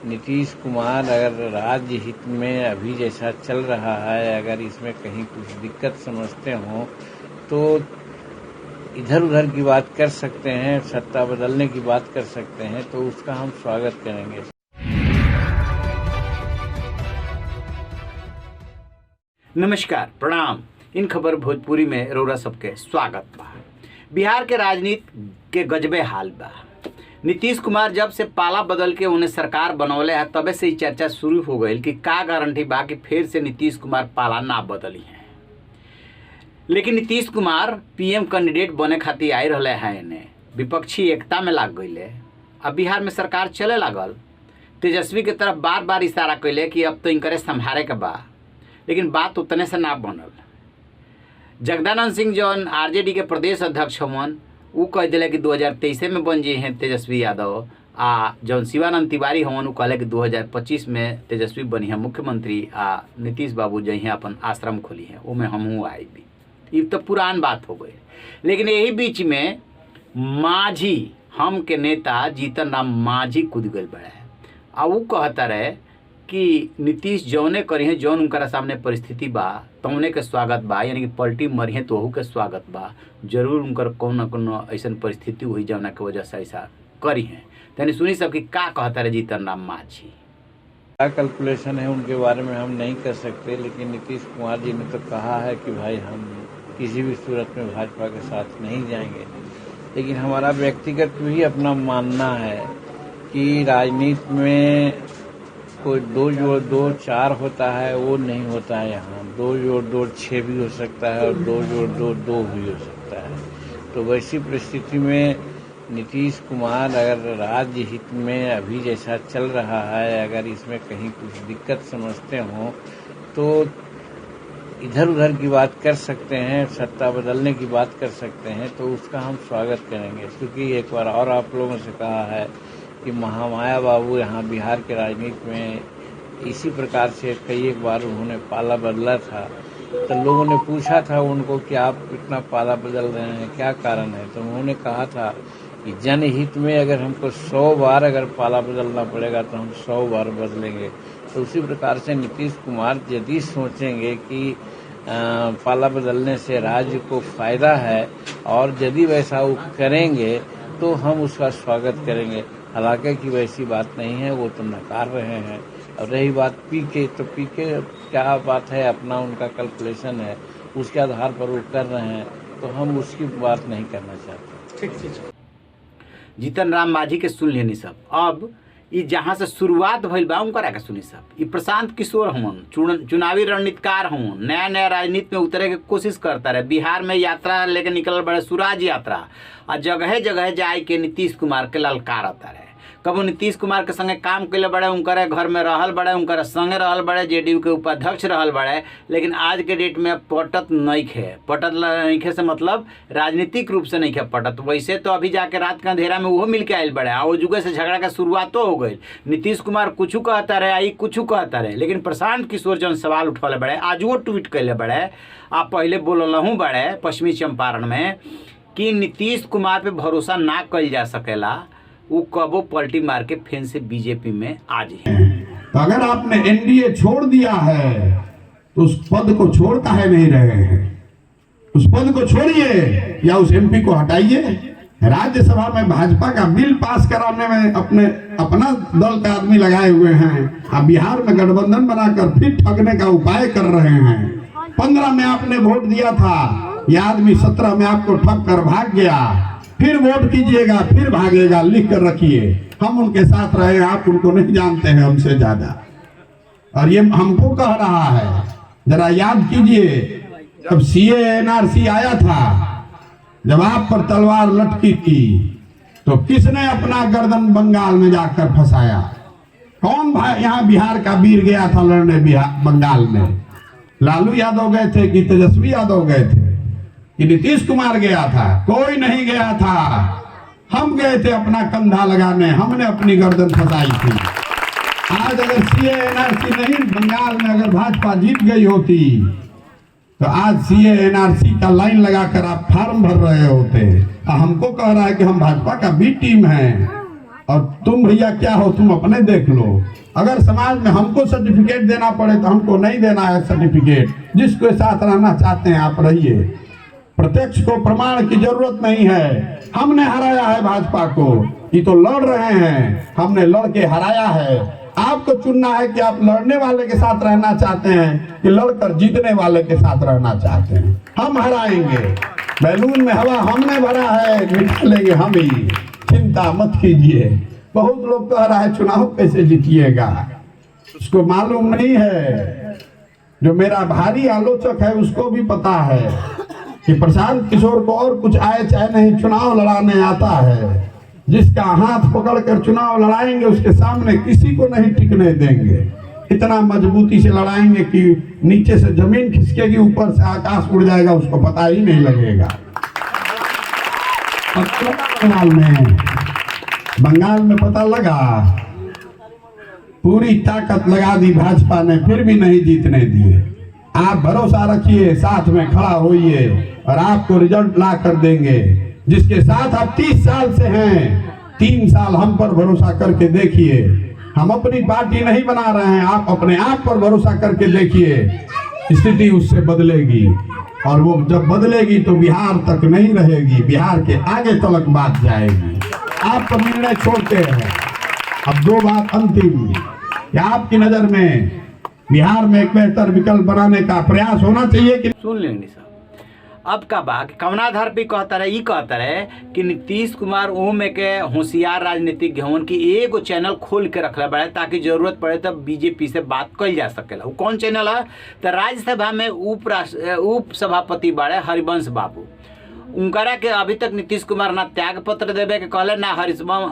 नीतीश कुमार अगर राज्य हित में अभी जैसा चल रहा है, अगर इसमें कहीं कुछ दिक्कत समझते हों तो इधर उधर की बात कर सकते हैं, सत्ता बदलने की बात कर सकते हैं, तो उसका हम स्वागत करेंगे। नमस्कार, प्रणाम। इन खबर भोजपुरी में रौरा सबके स्वागत बा। बिहार के राजनीति के गजबे हाल बा। नीतीश कुमार जब से पाला बदल के उन्हें सरकार बनौले है तबे से ही चर्चा शुरू हो गई कि का गारंटी बा कि फिर से नीतीश कुमार पाला ना बदली है। लेकिन नीतीश कुमार पीएम कैंडिडेट बने खातिर आई रहे हैं, इन्हें विपक्षी एकता में लाग गई। अब बिहार में सरकार चले लागल। तेजस्वी के तरफ बार बार इशारा कैले कि अब तो इनकरे संभारे के बा, लेकिन बात उतने से ना बनल। जगदानंद सिंह जौन आरजेडी के प्रदेश अध्यक्ष हवन, वो कह दिले कि 2023 में बन जाए हैं तेजस्वी यादव। आ जौन शिवानंद तिवारी हवन, वो कहले कि 2025 में तेजस्वी बनी है मुख्यमंत्री, आ नीतीश बाबू जही हैं अपन आश्रम खोली है, वो में हमहूँ आई भी। ये तो पुरान बात हो गई। लेकिन यही बीच में मांझी हम के नेता जीतन राम मांझी कूद गए बड़ा है। आ वो कहता रहे कि नीतीश जौने करी है, जौन उनका सामने परिस्थिति बा तौने के स्वागत बा, यानी कि पलटी मरी है तो के स्वागत बा। जरूर उनकर कौन न कौन ऐसा परिस्थिति हुई जौना के वजह से ऐसा करी है। तनी सुनी सब कि का कहता रहे जीतन राम मांझी। क्या कैलकुलेशन है उनके बारे में हम नहीं कर सकते, लेकिन नीतीश कुमार जी ने तो कहा है कि भाई हम किसी भी सूरत में भाजपा के साथ नहीं जाएंगे। लेकिन हमारा व्यक्तिगत भी अपना मानना है कि राजनीति में कोई 2 जोड़ 2 4 होता है, वो नहीं होता है। यहाँ 2 जोड़ 2 6 भी हो सकता है और 2 जोड़ 2 2 भी हो सकता है। तो वैसी परिस्थिति में नीतीश कुमार अगर राज्य हित में अभी जैसा चल रहा है, अगर इसमें कहीं कुछ दिक्कत समझते हों तो इधर उधर की बात कर सकते हैं, सत्ता बदलने की बात कर सकते हैं, तो उसका हम स्वागत करेंगे। क्योंकि एक बार और आप लोगों से कहा है कि महामाया बाबू यहाँ बिहार के राजनीति में इसी प्रकार से कई एक बार उन्होंने पाला बदला था। तो लोगों ने पूछा था उनको कि आप इतना पाला बदल रहे हैं, क्या कारण है? तो उन्होंने कहा था कि जनहित में अगर हमको 100 बार अगर पाला बदलना पड़ेगा तो हम 100 बार बदलेंगे। तो उसी प्रकार से नीतीश कुमार यदि सोचेंगे कि पाला बदलने से राज्य को फायदा है और यदि वैसा वो करेंगे तो हम उसका स्वागत करेंगे। हालांकि कि वैसी बात नहीं है, वो तो नकार रहे हैं। और रही बात पीके, तो पीके क्या बात है, अपना उनका कैलकुलेशन है, उसके आधार पर वो कर रहे हैं, तो हम उसकी बात नहीं करना चाहते। जीतन राम मांझी के सुन लेनी सब। अब ये जहाँ से शुरुआत भइल बा उनका के सुनी सब। ये प्रशांत किशोर हमन चुनावी रणनीतिकार हमन, नया नया राजनीति में उतरे के कोशिश करता रहे। बिहार में यात्रा लेके निकल बड़े स्वराज यात्रा, और जगह जगह जाए के नीतीश कुमार के ललकारता रहे। कबो नीतीश कुमार के संगे काम कैले बड़े, उनकर घर में रहल बड़े, उनकर संगे रहल बड़े, जेडीयू के उपाध्यक्ष रहल बड़े। लेकिन आज के डेट में पटत नहीं है। पटत नहीं है से मतलब राजनीतिक रूप से नहीं है पटत। वैसे तो अभी जाके रात के अंधेरा में वो मिल के आयल बड़े, और जुगे से झगड़ा का शुरुआत तो हो गई। नीतीश कुमार कुछ कहता रहे, आई कुछ कहता रहे, लेकिन प्रशांत किशोर जौन सवाल उठौले बड़े, आज वो ट्वीट कैले बड़े। आप पहले बोललहूँ बड़े पश्चिमी चंपारण में कि नीतीश कुमार पे भरोसा ना कल जा सकेला, वो कबो पलटी मार के फिर से बीजेपी में आ जाए। तो अगर आपने एनडीए छोड़ दिया है तो उस पद को छोड़ काहे नहीं रहे हैं? उस पद को छोड़िए या उस एमपी को हटाइए। राज्यसभा में भाजपा का बिल पास कराने में अपना दल का आदमी लगाए हुए हैं। अब बिहार में गठबंधन बनाकर फिर ठगने का उपाय कर रहे हैं। 15 में आपने वोट दिया था, यह आदमी 17 में आपको ठग कर भाग गया। फिर वोट कीजिएगा, फिर भागेगा, लिख कर रखिए। हम उनके साथ रहे, आप उनको नहीं जानते हैं हमसे ज्यादा। और ये हमको कह रहा है, जरा याद कीजिए जब सीए एनआरसी आया था, जब आप पर तलवार लटकी थी, तो किसने अपना गर्दन बंगाल में जाकर फंसाया? कौन भाई यहाँ बिहार का वीर गया था लड़ने बंगाल में? लालू यादव गए थे कि तेजस्वी यादव गए थे कि नीतीश कुमार गया था? कोई नहीं गया था। हम गए थे अपना कंधा लगाने, हमने अपनी गर्दन फंसाई थी। आज अगर सीए एनआरसी नहीं, बंगाल में अगर भाजपा जीत गई होती तो आज सीए एनआरसी का लाइन लगाकर आप फार्म भर रहे होते। हमको कह रहा है कि हम भाजपा का बी टीम है। और तुम भैया क्या हो, तुम अपने देख लो। अगर समाज में हमको सर्टिफिकेट देना पड़े तो हमको नहीं देना है सर्टिफिकेट। जिसके साथ रहना चाहते हैं आप रहिए। प्रत्यक्ष को प्रमाण की जरूरत नहीं है। हमने हराया है भाजपा को, ये तो लड़ रहे हैं, हमने लड़ के हराया है। आपको चुनना है कि आप लड़ने वाले के साथ रहना चाहते हैं कि लड़कर जीतने वाले के साथ रहना चाहते हैं। हम हराएंगे। बैलून में हवा हमने भरा है, निकालेंगे हम ही, चिंता मत कीजिए। बहुत लोग कह रहा है चुनाव कैसे जीतिएगा, उसको मालूम नहीं है। जो मेरा भारी आलोचक है उसको भी पता है कि प्रशांत किशोर को और कुछ आए चाहे नहीं, चुनाव लड़ाने आता है। जिसका हाथ पकड़कर चुनाव लड़ाएंगे उसके सामने किसी को नहीं टिकने देंगे। इतना मजबूती से लड़ाएंगे कि नीचे से जमीन खिसकेगी, ऊपर से आकाश उड़ जाएगा, उसको पता ही नहीं लगेगा। बंगाल में पता लगा, पूरी ताकत लगा दी भाजपा ने, फिर भी नहीं जीतने दिए। आप भरोसा रखिए, साथ में खड़ा होइए और आपको रिजल्ट ला कर देंगे। जिसके साथ आप 30 साल से हैं, 3 साल हम पर भरोसा करके देखिए। हम अपनी पार्टी नहीं बना रहे हैं, आप अपने आप पर भरोसा करके देखिए। स्थिति उससे बदलेगी और वो जब बदलेगी तो बिहार तक नहीं रहेगी, बिहार के आगे तक बात जाएगी। आप तो निर्णय छोड़ते हैं। अब 2 बात अंतिम, क्या आपकी नजर में बिहार में एक बेहतर विकल्प बनाने का प्रयास होना चाहिए कि सुन लेंगे साहब। अब का बात कवनाधार पे कहता रहे, कहता रहे कि नीतीश कुमार ओम एक होशियार राजनीतिक हवन की एगो चैनल खोल के रखला बड़ा ताकि जरूरत पड़े तब बीजेपी से बात कल जा सकेला। वो कौन चैनल है? तो राज्यसभा में उप सभापति बड़े हरिवंश बाबू, उनकरा के अभी तक नीतीश कुमार ना त्याग पत्र देवे के कहले, ना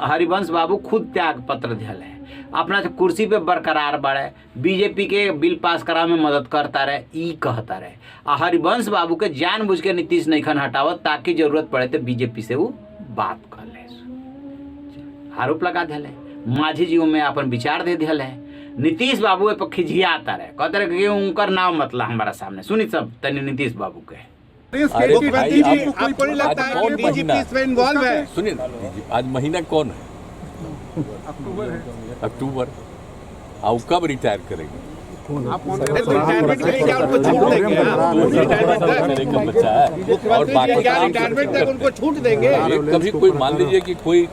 हरिवंश बाबू खुद त्याग पत्र दिले। अपना कुर्सी पे बरकरार बढ़े, बीजेपी के बिल पास करा में मदद करता रहे, ई कहता रहे। आ हरिवंश बाबू के जानबूझ के नीतीश नहीं खन हटावत ताकि जरूरत पड़े तो बीजेपी से वो बात कर ले। आरोप लगा दिले, माझी जी में अपन विचार दे दिले। नीतीश बाबू पर खिझियाता रहे, कहते रहे कि उनकर नाम मतलब हमारा सामने सुनी सब तनी नीतीश बाबू के। सुनिए, आज महीना कौन है? अक्टूबर। और कब रिटायर करेंगे? बच्चा है और बाकी उनको छूट देंगे। कभी कोई मान लीजिए कि कोई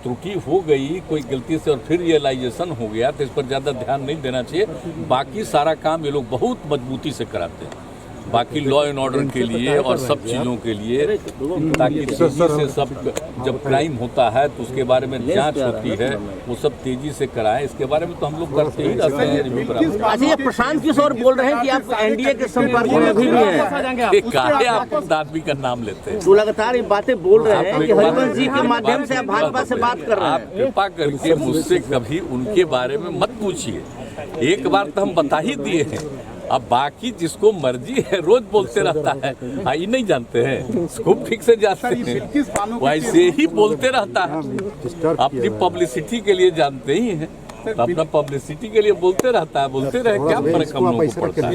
त्रुटि हो गई, कोई गलती से और फिर रियलाइजेशन हो गया तो इस पर ज़्यादा ध्यान नहीं देना चाहिए। बाकी सारा काम ये लोग बहुत मजबूती से कराते हैं, बाकी लॉ एंड ऑर्डर के लिए और सब चीज़ों के लिए, ताकि तेजी से सब जब क्राइम होता है तो उसके बारे में जांच होती है, वो सब तेजी से कराएं। इसके बारे में तो हम लोग करते ही रहते हैं। अच्छा, ये प्रशांत किशोर बोल रहे हैं कि आप एनडीए के संपर्क में अभी भी हैं। काहे आप उस आदमी का नाम लेते हैं? तो लगातार ये बातें बोल रहे हैं कि हरिवंश जी के माध्यम से आप भाजपा से बात कर रहे हैं। आप कृपा करके मुझसे कभी उनके बारे में मत पूछिए। एक बार तो हम बता ही दिए हैं, अब बाकी जिसको मर्जी है रोज बोलते रहता है। ये नहीं जानते हैं, खूब ठीक से जानते हैं, वैसे ही बोलते रहता है। अपनी पब्लिसिटी के लिए जानते ही हैं, तो अपना पब्लिसिटी के लिए बोलते रहता है। बोलते रहे, क्या फर्क हम लोगों को पड़ता है?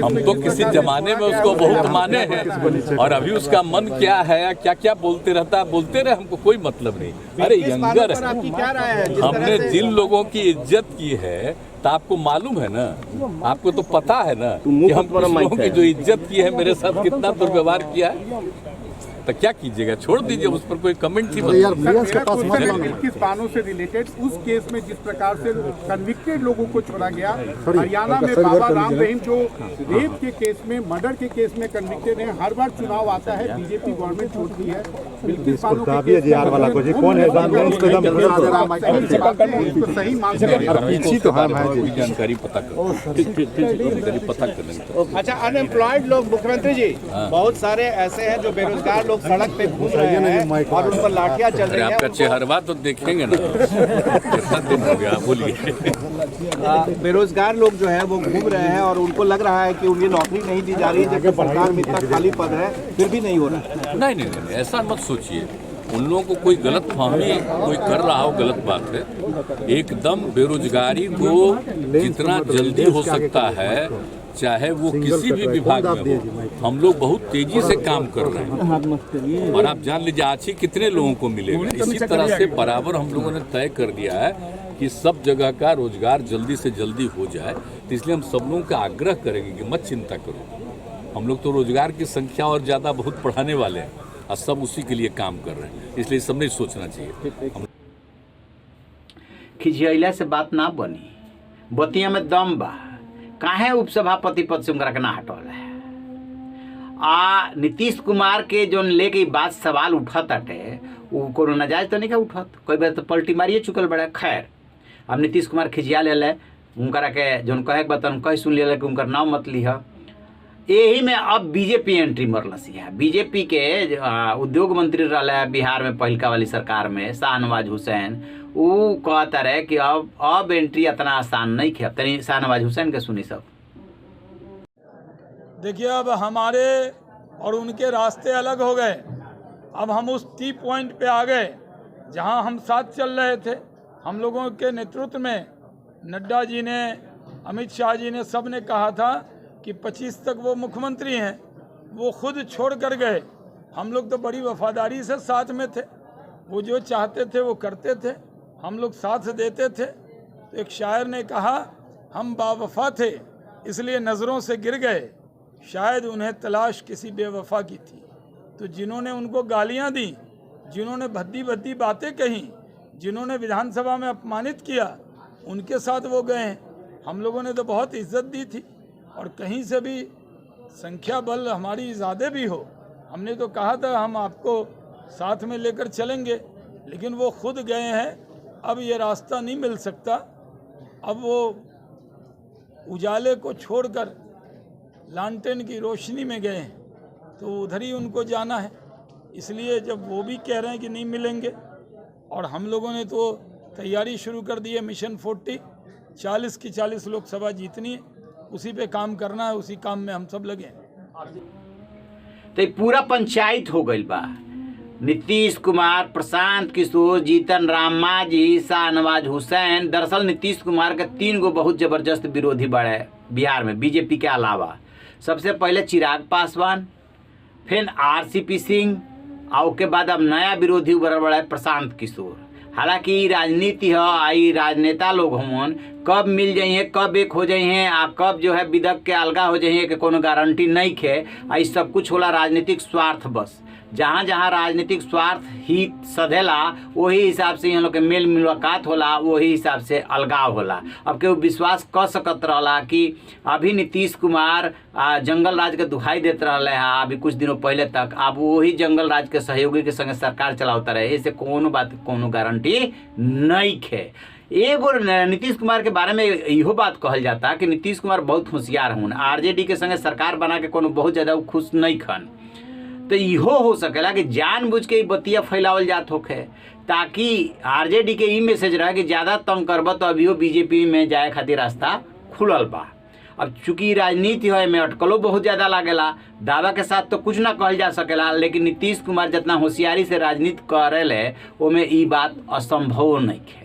हम तो किसी जमाने में उसको बहुत माने हैं और अभी उसका मन क्या है, क्या क्या बोलते रहता है, बोलते रहे, हमको कोई मतलब नहीं। अरे यंगर है, हमने जिन लोगों की इज्जत की है तो आपको मालूम है ना, आपको तो पता है ना कि हम कुछ लोगों की जो इज्जत की है, मेरे साथ कितना दुर्व्यवहार किया है। तो क्या कीजिएगा, छोड़ दीजिए, उस पर कोई कमेंट ही किस कानून से रिलेटेड उस केस में जिस प्रकार से कन्विक्टेड लोगों को छोड़ा गया। हरियाणा में बाबा राम रहीम जो रेप के केस में, मर्डर के केस में कन्विक्टेड है, हर बार चुनाव आता है बीजेपी गवर्नमेंट छोड़ती है। सही जानकारी पता करें। अच्छा, अनएम्प्लॉयड लोग, मुख्यमंत्री जी, बहुत सारे ऐसे हैं जो बेरोजगार लोग सड़क पे घूम रहे हैं और उन पर लाठियां चल रही हैं। आपका चेहरा तो देखेंगे ना, कितना दिन हो गया, बोलिए। बेरोजगार लोग जो है वो घूम रहे हैं और उनको लग रहा है कि उन्हें नौकरी नहीं दी जा रही, जबकि सरकार में इतना खाली पद है फिर भी नहीं हो रहा है। नहीं, ऐसा मत सोचिए। उन लोगों को कोई गलत फहमी कोई कर रहा हो, गलत बात है। एकदम बेरोजगारी को जितना जल्दी हो सकता है चाहे वो किसी भी विभाग में हो, हम लोग बहुत तेजी से काम कर रहे हैं। और आप जान लीजिए आज ही कितने लोगों को मिलेगा। इसी तरह से बराबर हम लोगों ने तय कर दिया है कि सब जगह का रोजगार जल्दी से जल्दी हो जाए। तो इसलिए हम सब लोगों का आग्रह करेंगे कि मत चिंता करो, हम लोग तो रोजगार की संख्या और ज़्यादा बहुत बढ़ाने वाले हैं और सब उसी के लिए काम कर रहे हैं। इसलिए सब नहीं सोचना चाहिए। खिझियला से बात ना बनी, बतिया में दम बा, काहे उपसभापति पद से उनका के ना हटल है। नीतीश कुमार के जो लेके बात सवाल उठत अटे वो कोनो नाजायज तो नहीं का उठत, कई बार तो पलटी मारिए चुकल बड़ा। खैर अब नीतीश कुमार खिजिया ले उनकरा के जो कहे बतन कह सुन लिया कि उनका नाम मत लिह। यही में अब बीजेपी एंट्री मरलस है। बीजेपी के उद्योग मंत्री रहा बिहार में पहिलका वाली सरकार में शाहनवाज हुसैन, वो कहता रहे कि अब एंट्री इतना आसान नहीं है। तनी शाहनवाज हुसैन के सुनी सब। देखिए अब हमारे और उनके रास्ते अलग हो गए। अब हम उस टी पॉइंट पे आ गए जहां हम साथ चल रहे थे। हम लोगों के नेतृत्व में नड्डा जी ने, अमित शाह जी ने, सब ने कहा था कि 25 तक वो मुख्यमंत्री हैं। वो खुद छोड़ कर गए। हम लोग तो बड़ी वफादारी से साथ में थे। वो जो चाहते थे वो करते थे, हम लोग साथ देते थे। तो एक शायर ने कहा, हम बावफा थे इसलिए नज़रों से गिर गए, शायद उन्हें तलाश किसी बेवफा की थी। तो जिन्होंने उनको गालियां दी, जिन्होंने भद्दी भद्दी बातें कहीं, जिन्होंने विधानसभा में अपमानित किया, उनके साथ वो गए। हम लोगों ने तो बहुत इज्जत दी थी और कहीं से भी संख्या बल हमारी ज़्यादा भी हो, हमने तो कहा था हम आपको साथ में लेकर चलेंगे, लेकिन वो खुद गए हैं। अब ये रास्ता नहीं मिल सकता। अब वो उजाले को छोड़कर लालटेन की रोशनी में गए हैं, तो उधर ही उनको जाना है। इसलिए जब वो भी कह रहे हैं कि नहीं मिलेंगे, और हम लोगों ने तो तैयारी शुरू कर दी है मिशन 40, 40 की 40 लोकसभा जीतनी है, उसी पे काम करना है, उसी काम में हम सब लगे हैं। तो पूरा पंचायत हो गई बा। नीतीश कुमार, प्रशांत किशोर, जीतन राम मांझी, शाहनवाज हुसैन। दरअसल नीतीश कुमार के 3 गो बहुत जबरदस्त विरोधी बड़े बिहार में बीजेपी के अलावा। सबसे पहले चिराग पासवान, फिर आरसीपी सिंह, और उसके बाद अब नया विरोधी उभर बड़ा है प्रशांत किशोर। हालांकि राजनीति है, आई राजनेता लोग हमन कब मिल जाइए, कब एक हो जाइए, आ कब जो है विदक के अलगा हो जाइए कि कोनो गारंटी नहीं है। आई सब कुछ होला राजनीतिक स्वार्थ बस। जहाँ जहाँ राजनीतिक स्वार्थ हित सधेला वही हिसाब से यहाँ लोग के मेल मुलाकात होला, वही हिसाब से अलगाव होला। अब केहू विश्वास कर सकत रहला कि अभी नीतीश कुमार जंगल राज के दुहाई देते रहले हैं अभी कुछ दिनों पहले तक, अब वही जंगल राज के सहयोगी के संगे सरकार चलावता रहे। ऐसे कोनो बात कोनो गारंटी नहीं है। एगो नीतीश कुमार के बारे में इहो बात कहल जाता कि नीतीश कुमार बहुत होशियार हूँ, आरजेडी के संगे सरकार बना के कोनो बहुत ज़्यादा खुश नहीं खन। तो इहो हो सकेला कि जानबूझ के बतिया फैलावल जात होखे ताकि आरजेडी के ई मैसेज रहे कि ज़्यादा तंग करब तो अभियो बीजेपी में जाए खातिर रास्ता खुलल बा। अब चूंकि राजनीति है में अटकलो बहुत ज़्यादा लागेला, दावा के साथ तो कुछ ना कहल जा सकेला, लेकिन नीतीश कुमार जितना होशियारी से राजनीति करेले ओमे ई बात असंभव नहीं है।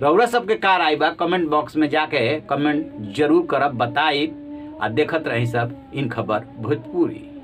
रउरा सबके कार आई बा कमेंट बॉक्स में जाके कमेंट जरूर करब, बताई आ देखत रही सब इन खबर भोजपुरी।